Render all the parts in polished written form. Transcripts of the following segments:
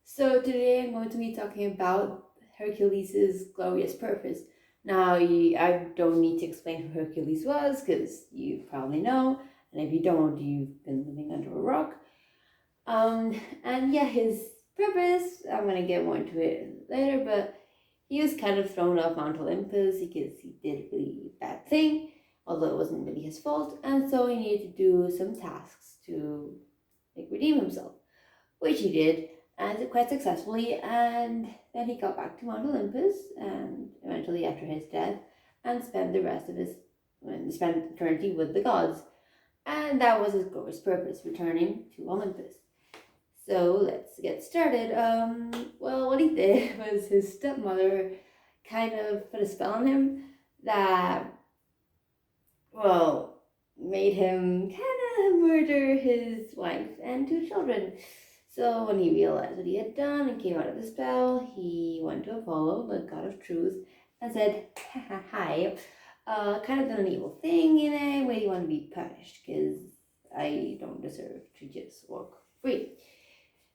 So today I'm going to be talking about Hercules' glorious purpose. Now, I don't need to explain who Hercules was because you probably know, and if you don't, you've been living under a rock. And yeah, his purpose, I'm gonna get more into it later, but he was kind of thrown off Mount Olympus because he did a really bad thing, although it wasn't really his fault, and so he needed to do some tasks to redeem himself, which he did and quite successfully. And then he got back to Mount Olympus, and eventually after his death, and spent the rest of his spent eternity with the gods. And that was his glorious purpose, returning to Olympus. So let's get started. Well, what he did was his stepmother kind of put a spell on him that, well, made him kind of murder his wife and two children. So when he realized what he had done and came out of the spell, he went to Apollo, the god of truth, and said, "Hi, kind of done an evil thing in a way. You want to be punished because I don't deserve to just walk free."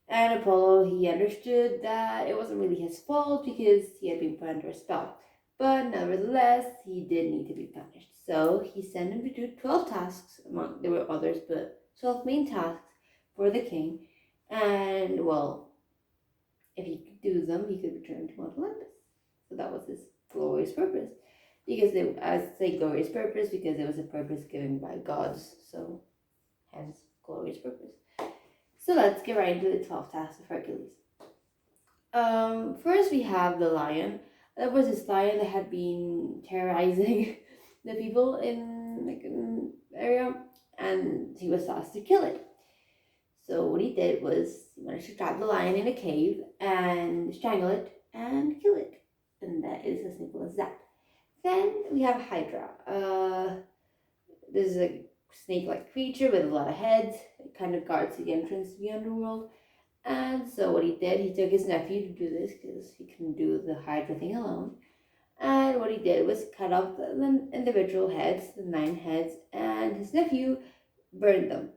And Apollo, he understood that it wasn't really his fault because he had been put under a spell. But nevertheless, he did need to be punished. So he sent him to do 12 tasks. There were others, but 12 main tasks for the king. And, well, if he could do them, he could return to Mount Olympus. So that was his glorious purpose. Because I say glorious purpose because it was a purpose given by gods. So, hence, glorious purpose. So let's get right into the 12 tasks of Hercules. First we have the lion. There was this lion that had been terrorizing the people in an area, and he was tasked to kill it. So what he did was he managed to trap the lion in a cave and strangle it and kill it. And that is as simple as that. Then we have Hydra. This is a snake-like creature with a lot of heads. It kind of guards the entrance to the underworld. And so what he did, he took his nephew to do this because he couldn't do the Hydra thing alone. And what he did was cut off the individual heads, the 9 heads, and his nephew burned them.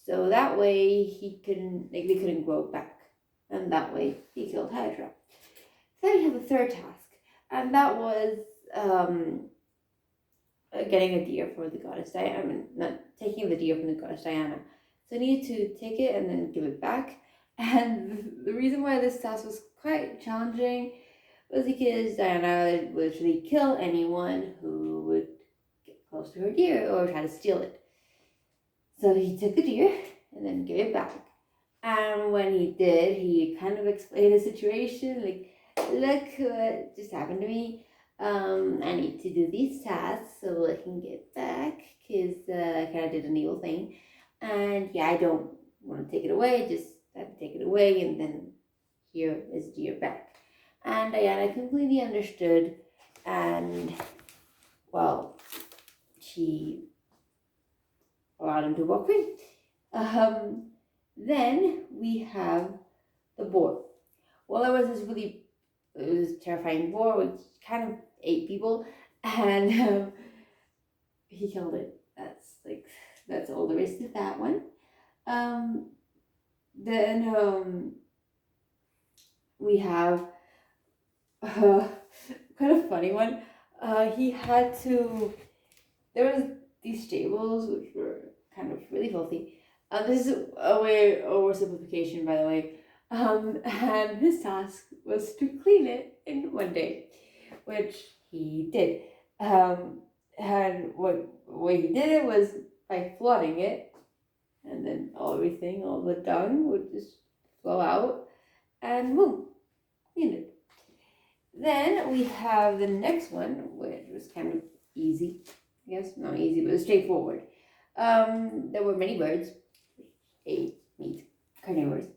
So that way they couldn't grow back. And that way he killed Hydra. Then we have the third task, and that was getting a deer for the goddess Diana. I mean, not taking the deer from the goddess Diana. So I needed to take it and then give it back. And the reason why this task was quite challenging was because Diana would literally kill anyone who would get close to her deer or try to steal it. So he took the deer and then gave it back. And when he did, he kind of explained the situation, like, look what just happened to me. I need to do these tasks so I can get back because I kind of did an evil thing. And yeah, I don't want to take it away, just have to take it away, and then here is deer back. And Diana completely understood, and well, she allowed him to walk free. Then we have the boar. Well, there was it was a terrifying boar which kind of ate people, and he killed it. That's all there is to that one. Then we have kind of funny one. He had to. There was these stables which were kind of really filthy. This is a way oversimplification, by the way. And his task was to clean it in one day, which he did. And what way he did it was by flooding it, and then all the dung would just flow out, and boom, clean it. Then we have the next one, which was kind of easy. I guess not easy, but straightforward. There were many birds, ate meat, carnivores.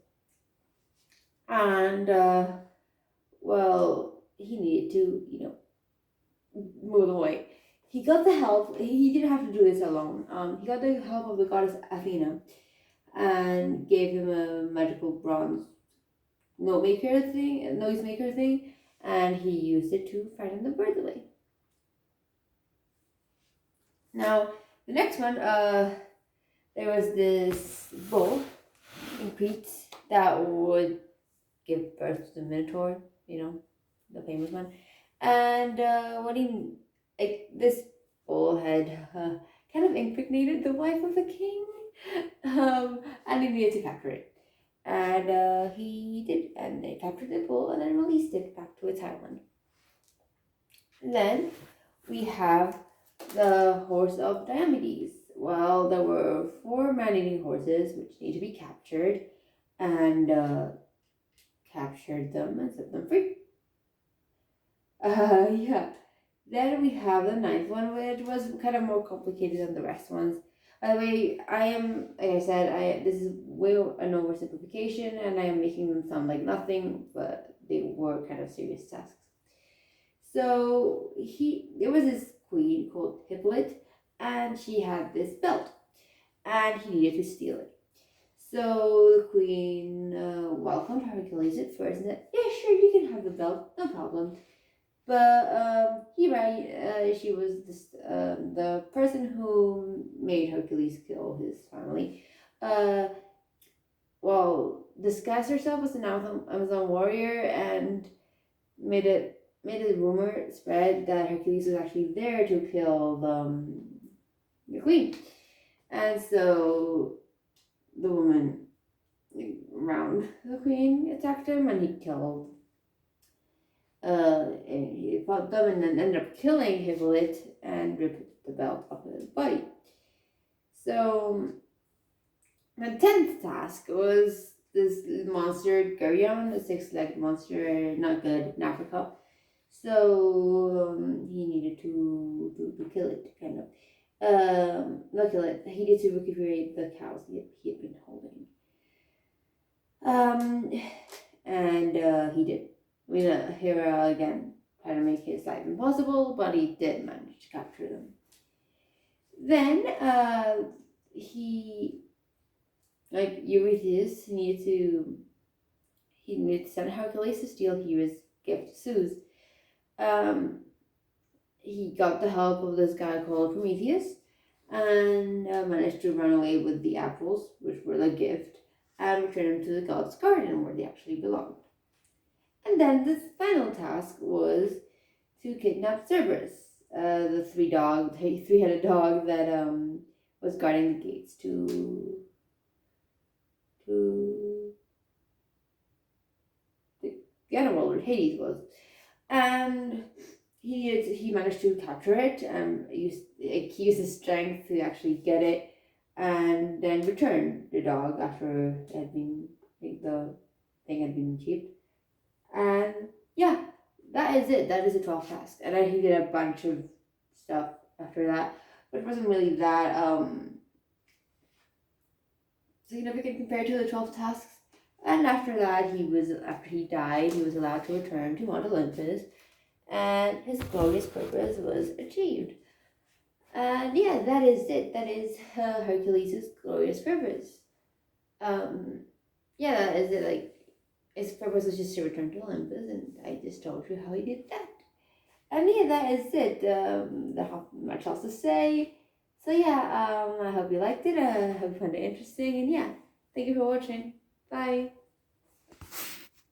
And, well, he needed to, move them away. He got the help, he didn't have to do this alone. He got the help of the goddess Athena and gave him a magical bronze noisemaker thing, and he used it to frighten the birds away. Now, the next one, there was this bull in Crete that would give birth to the Minotaur, the famous one. And when he, like, this bull had kind of impregnated the wife of the king, and he needed to capture it. And he did, and they captured the bull and then released it back to its island. And then we have the horse of Diomedes. Well, there were 4 man-eating horses which need to be captured, and captured them and set them free. Yeah. Then we have the 9th one, which was kind of more complicated than the rest ones. By the way, I am, like I said, this is way an oversimplification, and I am making them sound like nothing, but they were kind of serious tasks. So there was this queen called Hippolyte, and she had this belt, and he needed to steal it. So the queen welcomed Hercules at first and said, "Yeah, sure, you can have the belt, no problem." But she was the person who made Hercules kill his family. Disguised herself as an Amazon warrior and made a rumor spread that Hercules was actually there to kill the queen. And so the woman around the queen attacked him, and he killed. And he fought them and then ended up killing Hippolyte and ripped the belt off of his body. So the 10th task was this monster Geryon, a 6-legged monster, not good in Africa. So he needed to kill it, kind of. Not kill it. He needed to recuperate the cows he had been holding. And he did. Hera again tried to make his life impossible, but he did manage to capture them. Then Eurystheus needed to send Hercules to steal Hera's gift, Zeus. He got the help of this guy called Prometheus, and managed to run away with the apples, which were the gift, and return them to the god's garden where they actually belonged. And then the final task was to kidnap Cerberus, the 3-headed dog that was guarding the gates to the underworld, where Hades was. And he managed to capture it and he used his strength to actually get it, and then return the dog after the thing had been achieved. And yeah, that is it. That is the 12th task. And then he did a bunch of stuff after that, but it wasn't really that significant compared to the 12 tasks. And after that, after he died, he was allowed to return to Mount Olympus, and his glorious purpose was achieved. And yeah, that is it. That is Hercules' glorious purpose. Yeah, that is it. Like, his purpose was just to return to Olympus, and I just told you how he did that. And yeah, that is it. There's not much else to say. So yeah, I hope you liked it. I hope you found it interesting. And yeah, thank you for watching. Bye.